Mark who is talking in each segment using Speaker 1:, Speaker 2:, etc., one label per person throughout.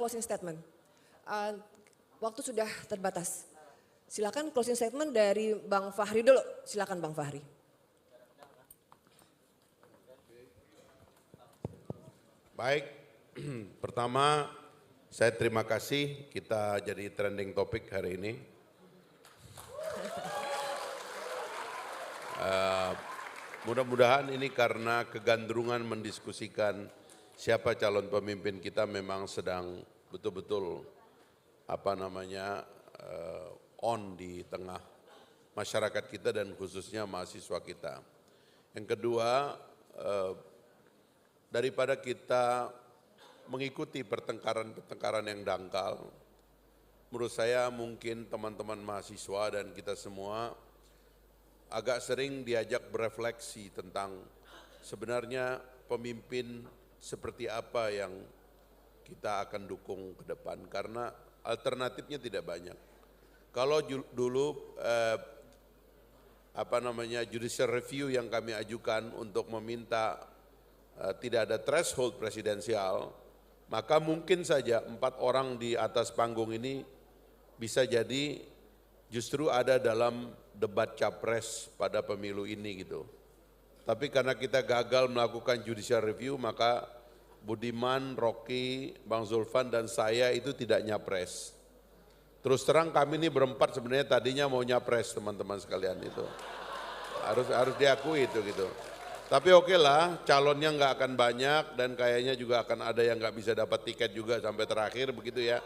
Speaker 1: closing statement. Waktu sudah terbatas. Silakan closing statement dari Bang Fahri dulu. Silakan Bang Fahri.
Speaker 2: Baik, pertama saya terima kasih kita jadi trending topik hari ini. Mudah-mudahan ini karena kegandrungan mendiskusikan siapa calon pemimpin kita memang sedang betul-betul on di tengah masyarakat kita dan khususnya mahasiswa kita. Yang kedua, daripada kita mengikuti pertengkaran yang dangkal, menurut saya mungkin teman-teman mahasiswa dan kita semua agak sering diajak berefleksi tentang sebenarnya pemimpin seperti apa yang kita akan dukung ke depan, karena alternatifnya tidak banyak. Kalau dulu judicial review yang kami ajukan untuk meminta tidak ada threshold presidensial, maka mungkin saja 4 orang di atas panggung ini bisa jadi justru ada dalam debat capres pada pemilu ini gitu. Tapi karena kita gagal melakukan judicial review, maka Budiman, Rocky, Bang Zulfan dan saya itu tidak nyapres. Terus terang kami ini berempat sebenarnya tadinya mau nyapres, teman-teman sekalian itu. Harus diakui itu gitu. Tapi oke lah, calonnya nggak akan banyak dan kayaknya juga akan ada yang nggak bisa dapat tiket juga sampai terakhir begitu ya.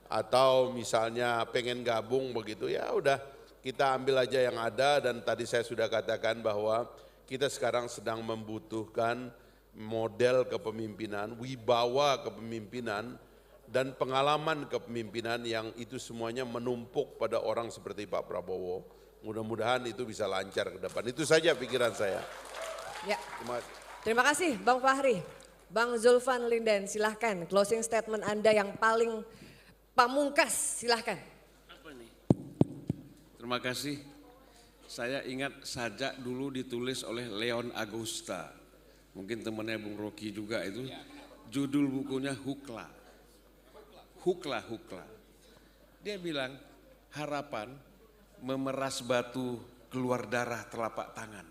Speaker 2: Atau misalnya pengen gabung begitu, ya udah kita ambil aja yang ada. Dan tadi saya sudah katakan bahwa kita sekarang sedang membutuhkan model kepemimpinan, wibawa kepemimpinan dan pengalaman kepemimpinan yang itu semuanya menumpuk pada orang seperti Pak Prabowo. Mudah-mudahan itu bisa lancar ke depan. Itu saja pikiran saya.
Speaker 1: Ya. Terima kasih Bang Fahri. Bang Zulfan Linden, silahkan closing statement Anda yang paling pamungkas, silahkan.
Speaker 3: Apa nih? Terima kasih. Saya ingat sajak dulu ditulis oleh Leon Agusta. Mungkin temannya Bung Rocky juga itu. Judul bukunya Hukla. Hukla. Dia bilang harapan memeras batu keluar darah telapak tangan.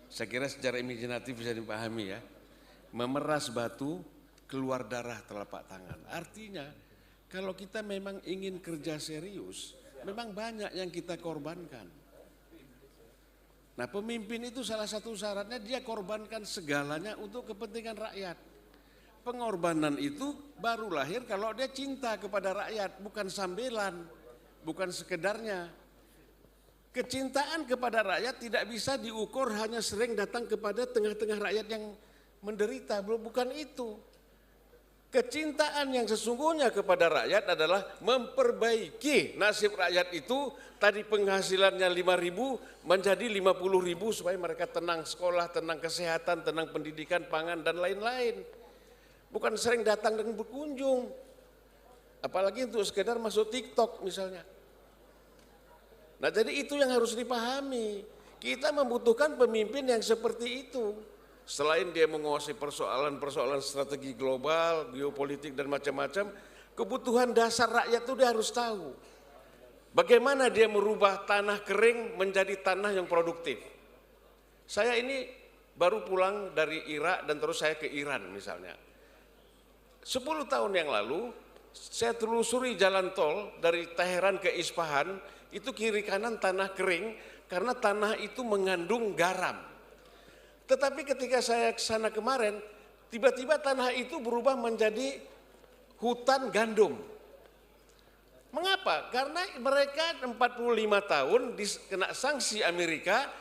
Speaker 3: Saya kira secara imajinatif bisa dipahami ya. Memeras batu keluar darah telapak tangan. Artinya kalau kita memang ingin kerja serius, memang banyak yang kita korbankan. Nah, pemimpin itu salah satu syaratnya dia korbankan segalanya untuk kepentingan rakyat. Pengorbanan itu baru lahir kalau dia cinta kepada rakyat, bukan sambelan, bukan sekedarnya. Kecintaan kepada rakyat tidak bisa diukur hanya sering datang kepada tengah-tengah rakyat yang menderita, bukan itu. Kecintaan yang sesungguhnya kepada rakyat adalah memperbaiki nasib rakyat itu, tadi penghasilannya 5.000 menjadi 50.000 supaya mereka tenang sekolah, tenang kesehatan, tenang pendidikan, pangan dan lain-lain. Bukan sering datang dan berkunjung. Apalagi untuk sekedar masuk TikTok misalnya. Nah, jadi itu yang harus dipahami. Kita membutuhkan pemimpin yang seperti itu. Selain dia menguasai persoalan-persoalan strategi global, geopolitik dan macam-macam, kebutuhan dasar rakyat itu dia harus tahu. Bagaimana dia merubah tanah kering menjadi tanah yang produktif. Saya ini baru pulang dari Irak dan terus saya ke Iran misalnya. 10 tahun yang lalu saya telusuri jalan tol dari Teheran ke Isfahan, itu kiri kanan tanah kering karena tanah itu mengandung garam. Tetapi ketika saya ke sana kemarin, tiba-tiba tanah itu berubah menjadi hutan gandum. Mengapa? Karena mereka 45 tahun kena sanksi Amerika,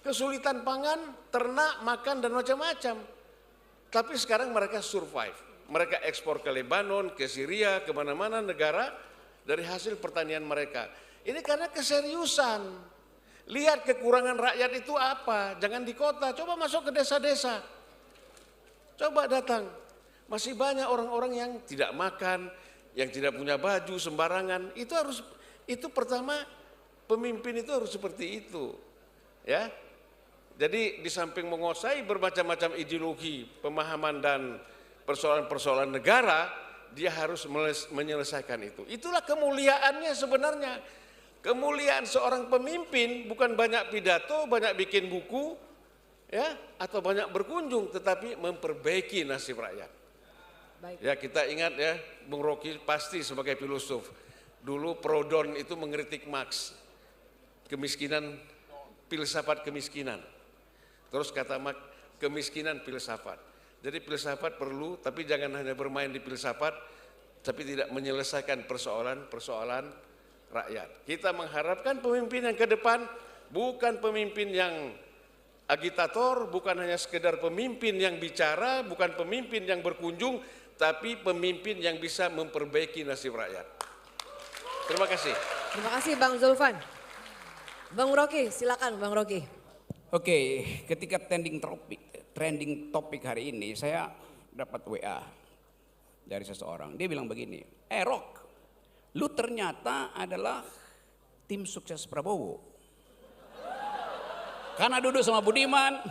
Speaker 3: kesulitan pangan, ternak, makan dan macam-macam. Tapi sekarang mereka survive. Mereka ekspor ke Lebanon, ke Syria, kemana-mana negara dari hasil pertanian mereka. Ini karena keseriusan. Lihat kekurangan rakyat itu apa, jangan di kota, coba masuk ke desa-desa. Coba datang, masih banyak orang-orang yang tidak makan, yang tidak punya baju sembarangan. Itu pertama pemimpin itu harus seperti itu. Ya. Jadi di samping menguasai bermacam-macam ideologi, pemahaman dan persoalan-persoalan negara, dia harus menyelesaikan itu. Itulah kemuliaannya sebenarnya. Kemuliaan seorang pemimpin bukan banyak pidato, banyak bikin buku, ya, atau banyak berkunjung, tetapi memperbaiki nasib rakyat.
Speaker 1: Baik.
Speaker 3: Ya, kita ingat ya, Bung Rocky pasti sebagai filosof. Dulu Proudhon itu mengkritik Marx, kemiskinan, filsafat kemiskinan. Terus kata Marx, kemiskinan filsafat. Jadi filsafat perlu, tapi jangan hanya bermain di filsafat, tapi tidak menyelesaikan persoalan rakyat. Kita mengharapkan pemimpin yang ke depan bukan pemimpin yang agitator, bukan hanya sekedar pemimpin yang bicara, bukan pemimpin yang berkunjung, tapi pemimpin yang bisa memperbaiki nasib rakyat. Terima kasih.
Speaker 1: Terima kasih Bang Zulfan. Bang Rocky, silakan Bang Rocky.
Speaker 4: Oke, ketika trending topik hari ini saya dapat WA dari seseorang. Dia bilang begini, Rock, lu ternyata adalah tim sukses Prabowo. Karena duduk sama Budiman,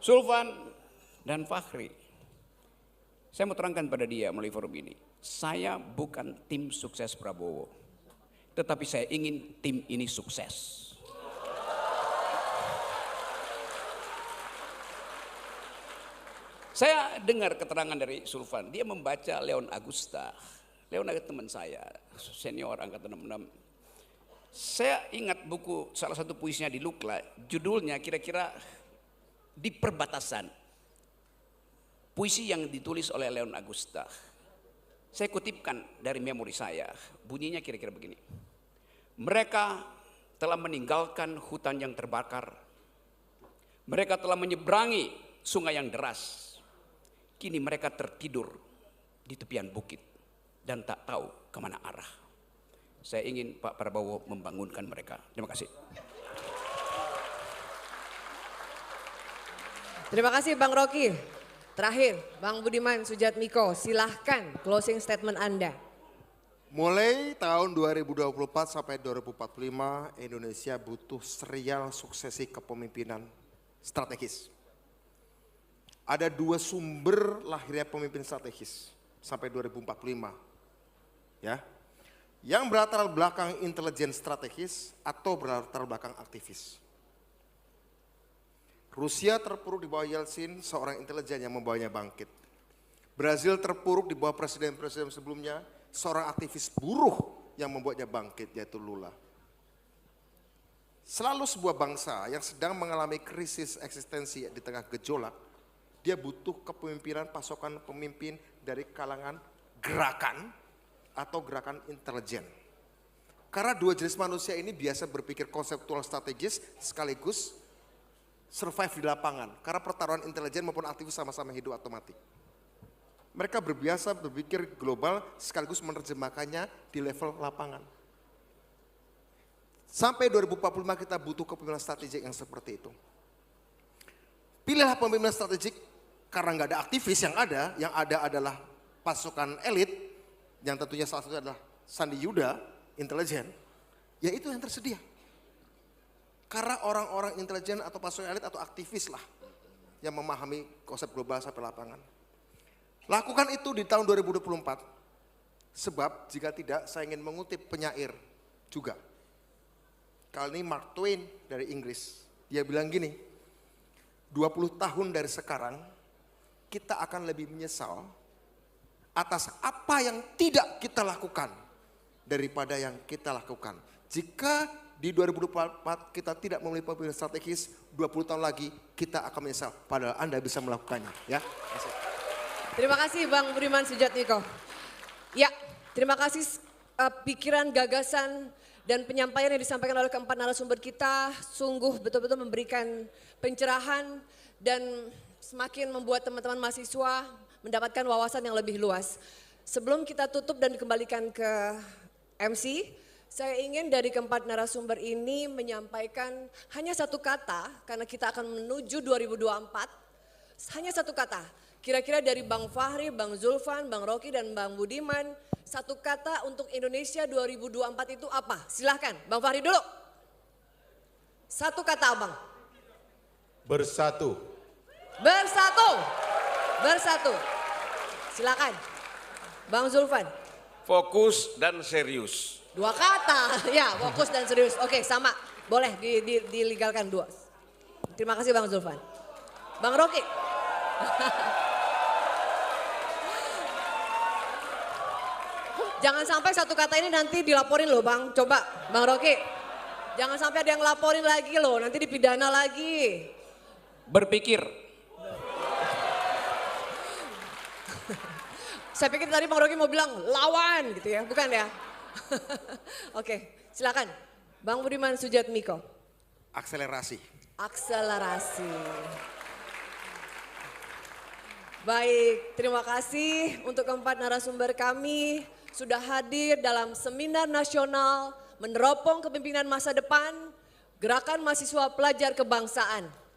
Speaker 4: Zulfan, dan Fahri. Saya mau terangkan pada dia melalui forum ini. Saya bukan tim sukses Prabowo. Tetapi saya ingin tim ini sukses. Saya dengar keterangan dari Zulfan. Dia membaca Leon Agusta. Leon adalah teman saya, senior angkatan 66. Saya ingat buku salah satu puisinya di Lukla, judulnya kira-kira Di Perbatasan. Puisi yang ditulis oleh Leon Agusta. Saya kutipkan dari memori saya, bunyinya kira-kira begini. Mereka telah meninggalkan hutan yang terbakar. Mereka telah menyeberangi sungai yang deras. Kini mereka tertidur di tepian bukit dan tak tahu kemana arah. Saya ingin Pak Prabowo membangunkan mereka. Terima kasih.
Speaker 1: Terima kasih Bang Rocky. Terakhir, Bang Budiman Sujatmiko, silahkan closing statement Anda.
Speaker 5: Mulai tahun 2024 sampai 2045, Indonesia butuh serial suksesi kepemimpinan strategis. Ada dua sumber lahirnya pemimpin strategis sampai 2045. Ya, yang berlatar belakang intelijen strategis atau berlatar belakang aktivis. Rusia terpuruk di bawah Yeltsin, seorang intelijen yang membawanya bangkit. Brazil terpuruk di bawah presiden-presiden sebelumnya, seorang aktivis buruh yang membuatnya bangkit, yaitu Lula. Selalu sebuah bangsa yang sedang mengalami krisis eksistensi di tengah gejolak, dia butuh kepemimpinan pasokan pemimpin dari kalangan gerakan atau gerakan intelijen. Karena dua jenis manusia ini biasa berpikir konseptual strategis sekaligus survive di lapangan. Karena pertaruhan intelijen maupun aktivis sama-sama hidup atau mati. Mereka berbiasa berpikir global sekaligus menerjemahkannya di level lapangan. Sampai 2045 kita butuh kepemimpinan strategik yang seperti itu. Pilihlah pemimpinan strategik karena nggak ada aktivis yang ada adalah pasukan elit, yang tentunya salah satunya adalah Sandi Yuda, intelijen, ya itu yang tersedia. Karena orang-orang intelijen atau pasukan elit atau aktivis lah yang memahami konsep global sampai lapangan. Lakukan itu di tahun 2024, sebab jika tidak saya ingin mengutip penyair juga. Kali ini Mark Twain dari Inggris, dia bilang gini, 20 tahun dari sekarang kita akan lebih menyesal atas apa yang tidak kita lakukan daripada yang kita lakukan. Jika di 2024 kita tidak memiliki pemimpinan strategis, 20 tahun lagi kita akan menyesal. Padahal Anda bisa melakukannya. Ya.
Speaker 1: Terima kasih Bang Budiman Sujatmiko. Ya, terima kasih pikiran, gagasan, dan penyampaian yang disampaikan oleh keempat narasumber kita sungguh betul-betul memberikan pencerahan dan semakin membuat teman-teman mahasiswa mendapatkan wawasan yang lebih luas. Sebelum kita tutup dan dikembalikan ke MC, saya ingin dari keempat narasumber ini menyampaikan hanya satu kata, karena kita akan menuju 2024, hanya satu kata. Kira-kira dari Bang Fahri, Bang Zulfan, Bang Rocky, dan Bang Budiman, satu kata untuk Indonesia 2024 itu apa? Silahkan, Bang Fahri dulu. Satu kata Abang.
Speaker 2: Bersatu.
Speaker 1: Bersatu. Bersatu. Silakan. Bang Zulfan.
Speaker 3: Fokus dan serius.
Speaker 1: 2 kata, ya fokus dan serius. Oke sama, boleh dilegalkan 2. Terima kasih Bang Zulfan. Bang Rocky. Jangan sampai 1 kata ini nanti dilaporin loh Bang, coba Bang Rocky. Jangan sampai ada yang laporin lagi loh, nanti dipidana lagi.
Speaker 4: Berpikir.
Speaker 1: Saya pikir tadi Bang Rocky mau bilang lawan gitu ya, bukan ya? Oke, silakan. Bang Budiman Sujatmiko.
Speaker 5: Akselerasi.
Speaker 1: Akselerasi. Baik, terima kasih untuk keempat narasumber kami sudah hadir dalam seminar nasional meneropong kepemimpinan masa depan Gerakan Mahasiswa Pelajar Kebangsaan.